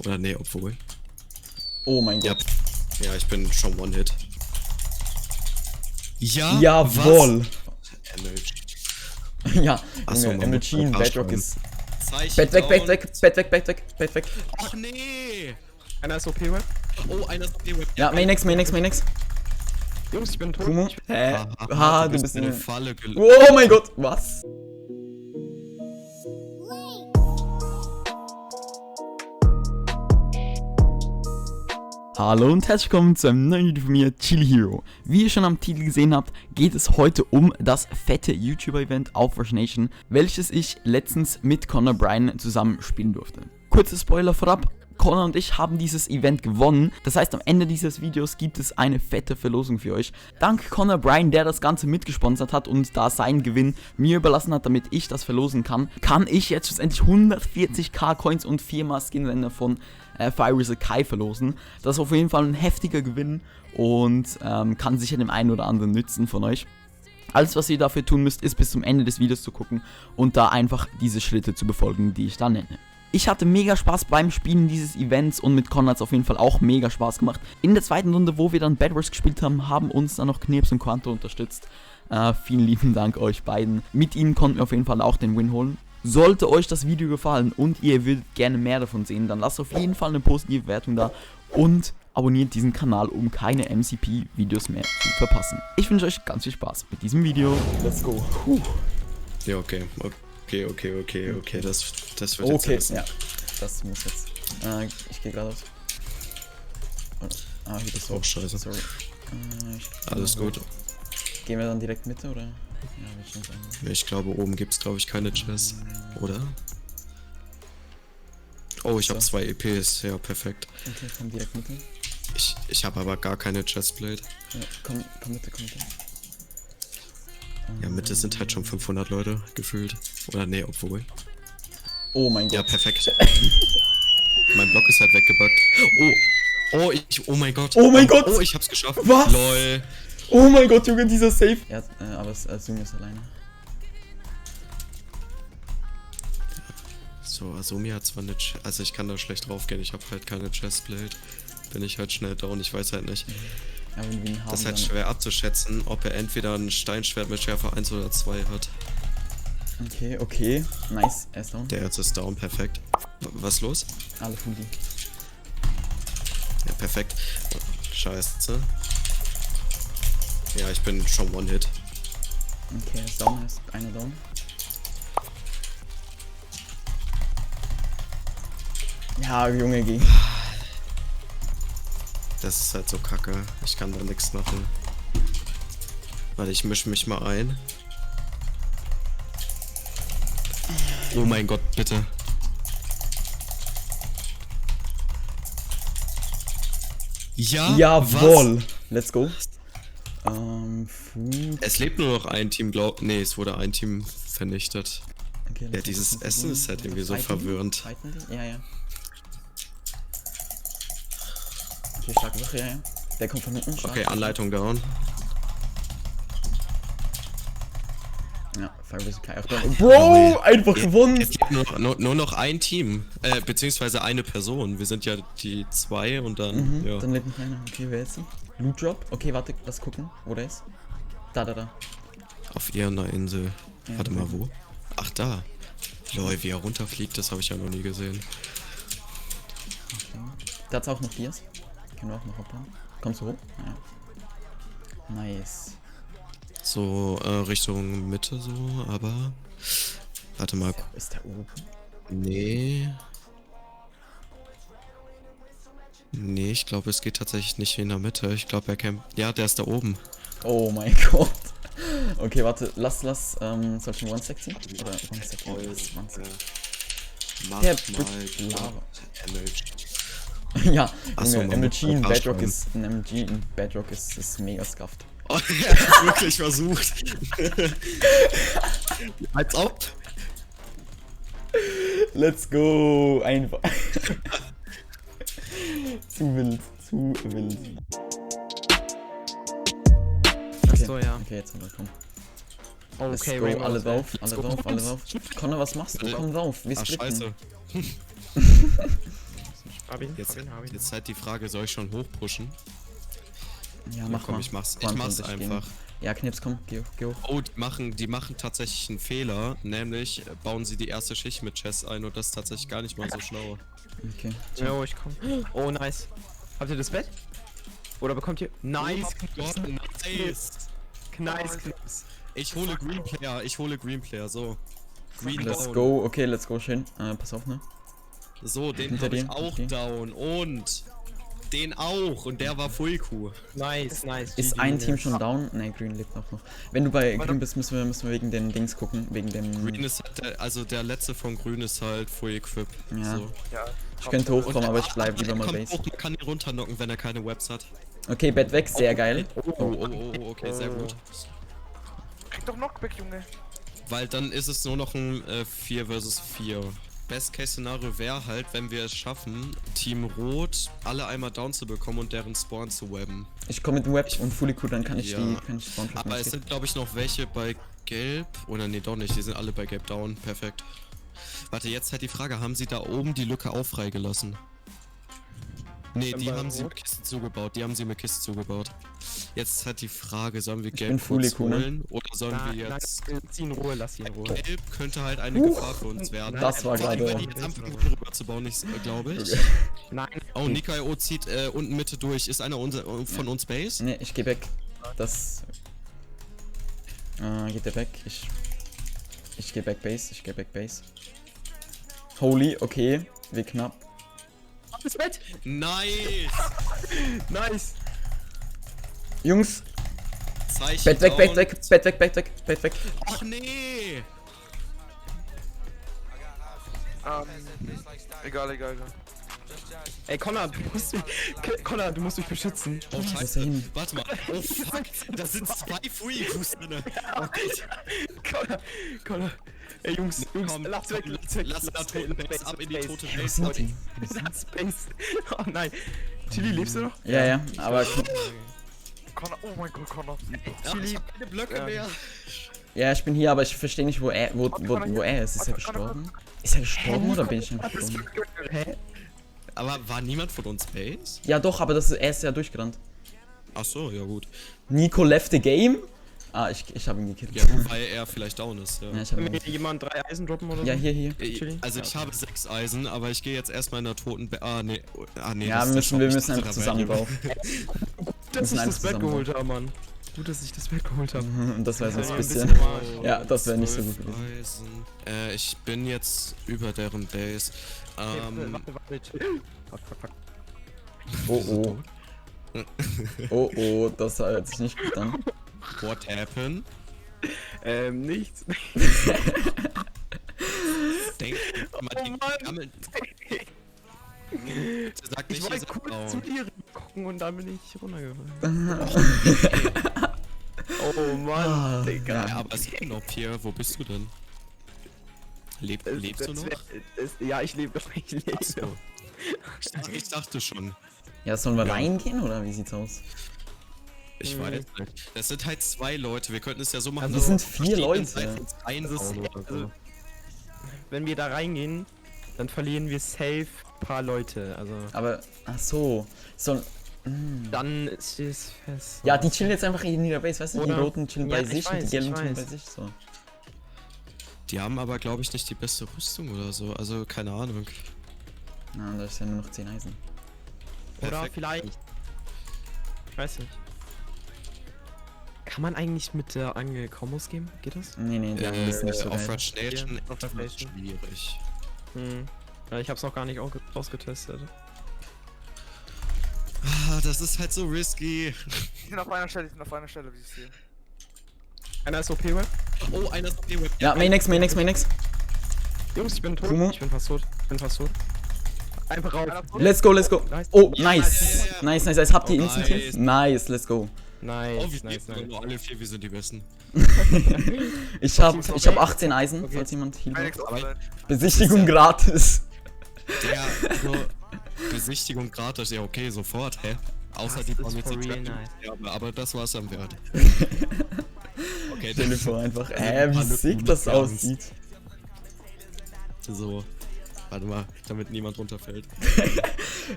Oder nee, obwohl. Oh mein Ja, Gott. ja, ich bin schon One-Hit. Ja, Jawohl. MLG. Ja, Achso, Junge, man muss MLG in mal Bedrock schreiben. ist... Zeichen Bett weg, Bett down. weg, Bett weg, Bett weg, Bett weg. Ach nee! Einer ist OP-Web. Oh, einer ist OP-Web. Ja, Main X. Jungs, ich bin tot. Kumo? Hä? Aha, Du bist in eine in... Falle Oh mein Gott, was? Hallo und herzlich willkommen zu einem neuen Video von mir, Chili Hero. Wie ihr schon am Titel gesehen habt, geht es heute um das fette YouTuber-Event auf Rush Nation, welches ich letztens mit Connor Bryan zusammen spielen durfte. Kurze Spoiler vorab, Connor und ich haben dieses Event gewonnen, das heißt am Ende dieses Videos gibt es eine fette Verlosung für euch. Dank Connor Bryan, der das Ganze mitgesponsert hat und da seinen Gewinn mir überlassen hat, damit ich das verlosen kann, kann ich jetzt schlussendlich 140k Coins und 4-mal Skinländer von Fire is a Kai verlosen. Das ist auf jeden Fall ein heftiger Gewinn und kann sicher dem einen oder anderen nützen von euch. Alles, was ihr dafür tun müsst, ist bis zum Ende des Videos zu gucken und da einfach diese Schritte zu befolgen, die ich da nenne. Ich hatte mega Spaß beim Spielen dieses Events und mit Connor hat es auf jeden Fall auch mega Spaß gemacht. In der zweiten Runde, wo wir dann Bed Wars gespielt haben, haben uns dann noch Knirps und Quanto unterstützt. Vielen lieben Dank euch beiden. Mit ihnen konnten wir auf jeden Fall auch den Win holen. Sollte euch das Video gefallen und ihr würdet gerne mehr davon sehen, dann lasst auf jeden Fall eine positive Bewertung da und abonniert diesen Kanal, um keine MCP-Videos mehr zu verpassen. Ich wünsche euch ganz viel Spaß mit diesem Video. Let's go. Ja, okay, das wird jetzt Okay, wissen. ja, das muss jetzt. Ich gehe geradeaus. Hier bist du. Oh, scheiße. Sorry. Alles gut. Gehen wir dann direkt Mitte oder? Ja, wird schon sein. Ich glaube, oben gibt es, glaube ich, keine Chests, oder? Oh, ich habe 2 EPs, ja, perfekt. Okay, komm direkt Mitte. Ich habe aber gar keine Chestplate. Ja, komm Mitte. Ja, Mitte sind halt schon 500 Leute gefühlt. Oder nee, obwohl. Oh mein Gott. Ja, perfekt. Mein Block ist halt weggebuggt. Oh mein Gott. Oh mein Gott. Oh, ich hab's geschafft. Was? Lol. Oh mein Gott, Junge, dieser Safe. Ja, aber Azumi ist alleine. So, Azumi hat zwar eine also ich kann da schlecht draufgehen, ich habe halt keine Chestplate. Bin ich halt schnell down, ich weiß halt nicht. Ja, wenn wir ihn haben, Das ist halt dann... schwer abzuschätzen, ob er entweder ein Steinschwert mit Schärfe 1 oder 2 hat. Okay. Nice, er ist down. Der jetzt ist down, perfekt. Was los? Alle Fully. Ja, perfekt. Scheiße. Ja, ich bin schon One-Hit. Okay, er ist down, er ist einer down. Ja, Junge, geh. Das ist halt so kacke. Ich kann da nichts machen. Warte, ich misch mich mal ein. Oh mein Gott, bitte. Ja, Jawohl. was? Let's go. Food. Es lebt nur noch ein Team, nee, es wurde ein Team vernichtet. Okay, Ja, dieses Essen ist halt irgendwie so verwirrend. Fighten die? Ja. Okay, starke Sache, ja. Der kommt von hinten. Stark. Okay, Anleitung down. Ja, Fire is a Kai auch down. Bro, einfach gewonnen. Es gibt nur noch ein Team, beziehungsweise eine Person. Wir sind ja die 2 und dann, ja. Dann lebt noch einer. Okay, wer ist sie? Loot Drop. Okay, warte, lass gucken, wo der ist. Da. Auf irgendeiner Insel. Ja, Warte mal, wo? Ach, da. Lol, wie er runterfliegt, das habe ich ja noch nie gesehen. Okay. Da hat's auch noch Dias. Können wir auch noch hoppern. Kommst du hoch? Ja. Nice. So, Richtung Mitte so, aber... Warte mal. Ist der oben? Nee, ich glaube, es geht tatsächlich nicht in der Mitte. Ich glaube, er campt... Ja, der ist da oben. Oh mein Gott. Okay, warte, lass, soll ich einen One-Stack ziehen? Oder One-Stack? Mach Der mal Lava. MLG. Ja, Achso, Junge, man MLG muss in mal Bedrock schreiben. ist, ein MLG in Bedrock ist mega scuffed. Oh, er hat's wirklich versucht. Als ob. Let's go! Einfach. Zu wild. Achso, ja. Okay, jetzt aber komm. Oh, Let's okay, go, Rainbow. alle drauf. Connor, was machst du? Komm drauf, wir Ach, splitten. scheiße. Hab ihn, Jetzt, hab ihn. jetzt halt die Frage, soll ich schon hochpushen? Ja, Ja, mach komm, mal. ich mach's. Vor allem Ich mach's von sich gehen. einfach. Ja, Knips, komm, geh hoch. Oh, die machen tatsächlich einen Fehler, nämlich bauen sie die erste Schicht mit Chess ein und das ist tatsächlich gar nicht mal so schlau. Okay. Jo, ich komm. Oh, nice. Habt ihr das Bett? Oder bekommt ihr... Nice, Gott, nice. nice, Knips. Ich hole Green Player, so. Green Let's down. go. Okay, let's go, schön. Pass auf, ne? So, den Hinter habe ich dir, auch okay. down und den auch und der war Full-Q. Nice, nice. Ist GG, ein Team Knips. schon down? Ne, Green lebt auch noch. Wenn du bei Green bist, müssen wir wegen den Dings gucken. Wegen dem... Green ist halt also der letzte von Grün ist halt Full Equip. Ja. So. Ja. Ich könnte hochkommen, aber ich bleib lieber mal kommt Base. hoch, man kann ihn runterknocken, wenn er keine Webs hat. Okay, Bett weg, sehr geil. Oh, okay, sehr gut. Krieg doch Knockback, Junge. Weil dann ist es nur noch ein 4 vs 4. Best Case Szenario wäre halt, wenn wir es schaffen, Team Rot alle einmal down zu bekommen und deren Spawn zu webben. Ich komme mit dem Web und Fully Cool, dann kann ich Ja. Spawn Aber es sind glaube ich noch welche bei Gelb. Oder nee, doch nicht, die sind alle bei Gelb down. Perfekt. Warte, jetzt halt die Frage, haben sie da oben die Lücke auch freigelassen? Nee, die Bei haben sie Rot? mit Kiste zugebaut. Jetzt ist halt die Frage, sollen wir bin Gelb Fully kurz cool, ne? holen? Oder sollen wir Nein, jetzt... lass ihn in Ruhe, lass ihn in Ruhe. Gelb könnte halt eine Gefahr für uns werden. Das war Vor allem, gerade- weil die jetzt anfangen rüber zu bauen, glaube ich. Nein. Oh, Nico.io zieht unten Mitte durch. Ist einer von uns Base? Ne, ich geh weg. Das... geht der weg? Ich geh back Base. Holy, okay. Wie knapp. Das Bett. Nice! Nice. Jungs, Zeichen Bett weg, down. Bett weg. Ach nee! Egal. Ey, Connor, du musst mich beschützen. Oh, Wo ist er scheiße. hin? Warte mal. Oh, fuck. Da sind 2 Free-Ecos drin. Connor. Ey, Jungs, Komm, lass weg. Lass Base ab in die tote Wo Base. sind die? Lass Space. Oh nein. Chili, lebst du noch? Ja, aber... Connor, oh mein Gott, Connor. Ja, ich hab keine Blöcke mehr. Ja, ich bin hier, aber ich verstehe nicht, wo er ist. Ist er gestorben? Ist er gestorben oder bin ich schon gestorben? Hä? Aber war niemand von uns Base? Ja doch, aber er ist ja durchgerannt. Ach so, ja gut. Nico left the game? Ah, ich habe ihn gekillt. Ja, weil er vielleicht down ist, ja. Ja, ich hab ihn Kann mir gekillt. jemand 3 Eisen droppen oder so? Ja, hier. Chili? Also ich habe 6 Eisen, aber ich gehe jetzt erstmal in der toten nee. Ja, das wir ist müssen der einfach Shop zusammen nicht drauf. Gut, dass müssen ich das einfach Bett zusammen geholt habe, Mann. Gut, dass ich das Bett geholt habe. Und das wäre sonst ein bisschen... normal. Ja, das wäre nicht so gut 12 gewesen. Eisen. Ich bin jetzt über deren Base. Warte. Fuck. Oh. Oh, das hört sich nicht gut an. What happened? Nichts. Denk mal, Oh die Mann. gammeln. Sag Ich nicht, ihr wollte seid kurz down. zu dir gucken und dann bin ich runtergefallen. Oh Mann, Digga. Ja, aber es ist ein Op hier. Wo bist du denn? Lebst du noch? Ja, ich lebe noch. Ich lebe. So. Ich dachte schon. Ja, sollen wir Ja. reingehen oder wie sieht's aus? Ich weiß nicht. Das sind halt 2 Leute. Wir könnten es ja so machen. Also, Wir sind auf 4 verschiedenen Leute. Seiten uns einbauen oder so. Also, wenn wir da reingehen, dann verlieren wir safe paar Leute. Also, Aber, ach so. dann ist es fest. Ja, die chillen jetzt einfach in ihrer Base, weißt du? Die Oder- Roten chillen Ja, bei ich sich und die weiß, Gelben ich chillen bei weiß. sich, so. Die haben aber, glaube ich, nicht die beste Rüstung oder so. Also, keine Ahnung. Na, da ist ja nur noch 10 Eisen. Oder Perfekt. vielleicht. Ich weiß nicht. Kann man eigentlich mit der Angel Kombos geben? Geht das? Nee, die anderen ist nicht so auf geil. Rush Nation Ja, auf etwas Rush Nation. schwierig. Ja, ich hab's noch gar nicht ausgetestet. Das ist halt so risky. Die sind auf einer Stelle, wie ich sehe. Einer ist OP-Web. Oh, einer ist OP-Web. Ja, Mainex. Jungs, ich bin tot. Kumo. Ich bin fast tot. Einfach raus. Let's go. Nice. Oh, Ja, nice. ja. Nice. Habt ihr Oh, Instant Kills? Nice, let's go. Nice, Oh, wir nice. leben nur alle 4, wir sind die Besten. Ich hab 18 Eisen, Okay. falls jemand heal Alex braucht. offline. Besichtigung gratis. Der, also, Besichtigung gratis, ja okay, sofort, hä? Außer Das die ist bauen jetzt for die real Trap- nice. Ja, aber das war's am Wert. Okay, Telefon einfach. ein Wie paar sick Lücken das mit Guns. aussieht. So. Warte mal, damit niemand runterfällt.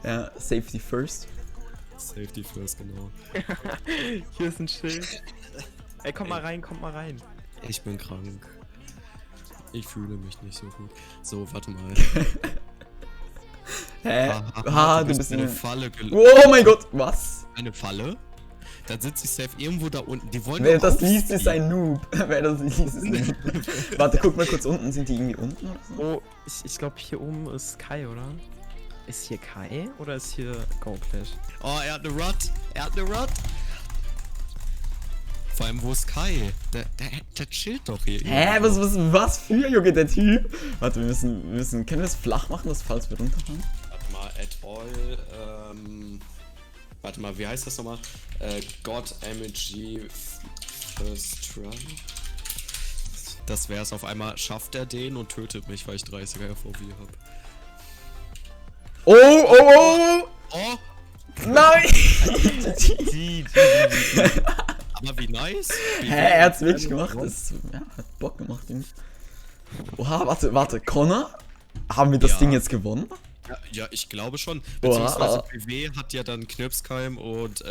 Ja, Safety first. Safety first, genau. Hier ist ein Schild. Ey, komm mal rein, kommt mal rein. Ich bin krank. Ich fühle mich nicht so gut. So, warte mal. Hä? Ah, Du bist in eine eine... Falle Oh mein Gott, was? Eine Falle? Dann sitzt sie safe irgendwo da unten. Die wollen Wer doch das liest, ist aufziehen. ein Noob. Wer das liest, ist ein Noob. Warte, guck mal kurz unten. Sind die irgendwie unten oder so? Oh, ich glaube hier oben ist Kai, oder? Ist hier Kai oder ist hier Go Clash? Oh, er hat eine Rod. Er hat eine Rod. Vor allem, wo ist Kai? Der chillt doch hier. Hä, was für, Junge, der Typ? Warte, wir müssen, können wir es flach machen, dass falls wir runterfallen? Warte mal, at all, warte mal, wie heißt das nochmal? God MG First Run. Das wär's, auf einmal schafft er den und tötet mich, weil ich 30er FOV hab. Oh! Oh, Nein! aber wie nice. Hä, er hat's wirklich gemacht. Das ja, hat Bock gemacht, Junge. Oha, warte, Connor? Haben wir das Ja. Ding jetzt gewonnen? Ja, ich glaube schon. Oha. Beziehungsweise PW hat ja dann Knirpskeim und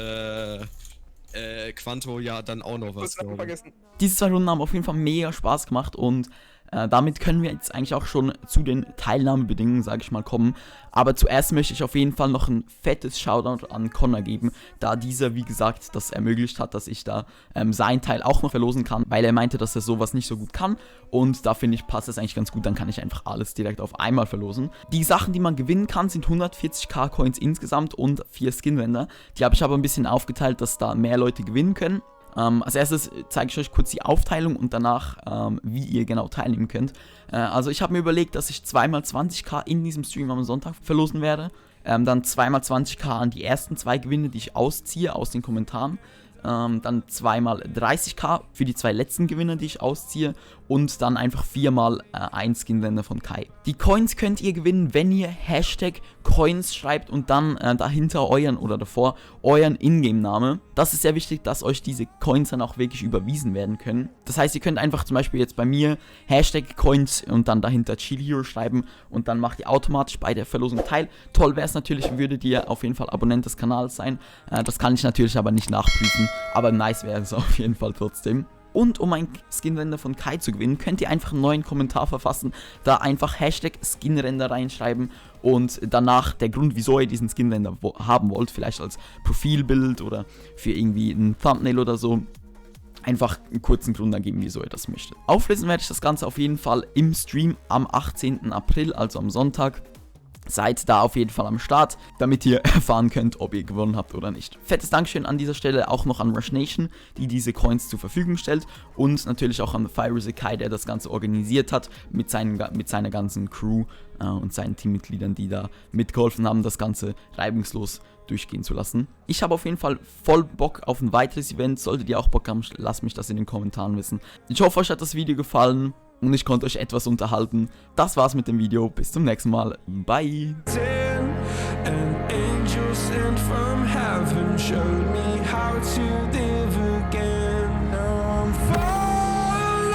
Quanto ja dann auch noch was. Kurz Namen glaube ich. vergessen. Diese 2 Runden haben auf jeden Fall mega Spaß gemacht und damit können wir jetzt eigentlich auch schon zu den Teilnahmebedingungen, sage ich mal, kommen. Aber zuerst möchte ich auf jeden Fall noch ein fettes Shoutout an Connor geben, da dieser, wie gesagt, das ermöglicht hat, dass ich da seinen Teil auch noch verlosen kann, weil er meinte, dass er sowas nicht so gut kann. Und da finde ich, passt das eigentlich ganz gut, dann kann ich einfach alles direkt auf einmal verlosen. Die Sachen, die man gewinnen kann, sind 140k Coins insgesamt und 4 Skinränder. Die habe ich aber ein bisschen aufgeteilt, dass da mehr Leute gewinnen können. Als erstes zeige ich euch kurz die Aufteilung und danach, wie ihr genau teilnehmen könnt. Also ich habe mir überlegt, dass ich 2x20k in diesem Stream am Sonntag verlosen werde. Dann 2x20k an die ersten 2 Gewinne, die ich ausziehe aus den Kommentaren. Dann 2x30k für die 2 letzten Gewinne, die ich ausziehe. Und dann einfach 4x ein Skinränder von Kai. Die Coins könnt ihr gewinnen, wenn ihr Hashtag Coins schreibt und dann dahinter euren oder davor euren Ingame-Name. Das ist sehr wichtig, dass euch diese Coins dann auch wirklich überwiesen werden können. Das heißt, ihr könnt einfach zum Beispiel jetzt bei mir Hashtag Coins und dann dahinter Chill Hero schreiben und dann macht ihr automatisch bei der Verlosung teil. Toll wäre es natürlich, würdet ihr auf jeden Fall Abonnent des Kanals sein. Das kann ich natürlich aber nicht nachprüfen, aber nice wäre es auf jeden Fall trotzdem. Und um ein Skinrender von Kai zu gewinnen, könnt ihr einfach einen neuen Kommentar verfassen, da einfach Hashtag Skinrender reinschreiben und danach der Grund, wieso ihr diesen Skinrender haben wollt, vielleicht als Profilbild oder für irgendwie ein Thumbnail oder so. Einfach einen kurzen Grund angeben, wieso ihr das möchtet. Auflösen werde ich das Ganze auf jeden Fall im Stream am 18. April, also am Sonntag. Seid da auf jeden Fall am Start, damit ihr erfahren könnt, ob ihr gewonnen habt oder nicht. Fettes Dankeschön an dieser Stelle auch noch an Rush Nation, die diese Coins zur Verfügung stellt. Und natürlich auch an Fire Kai, der das Ganze organisiert hat mit seiner ganzen Crew und seinen Teammitgliedern, die da mitgeholfen haben, das Ganze reibungslos durchgehen zu lassen. Ich habe auf jeden Fall voll Bock auf ein weiteres Event. Solltet ihr auch Bock haben, lasst mich das in den Kommentaren wissen. Ich hoffe, euch hat das Video gefallen und ich konnte euch etwas unterhalten. Das war's mit dem Video. Bis zum nächsten Mal. Bye. An angel sent from heaven showed me how to live again.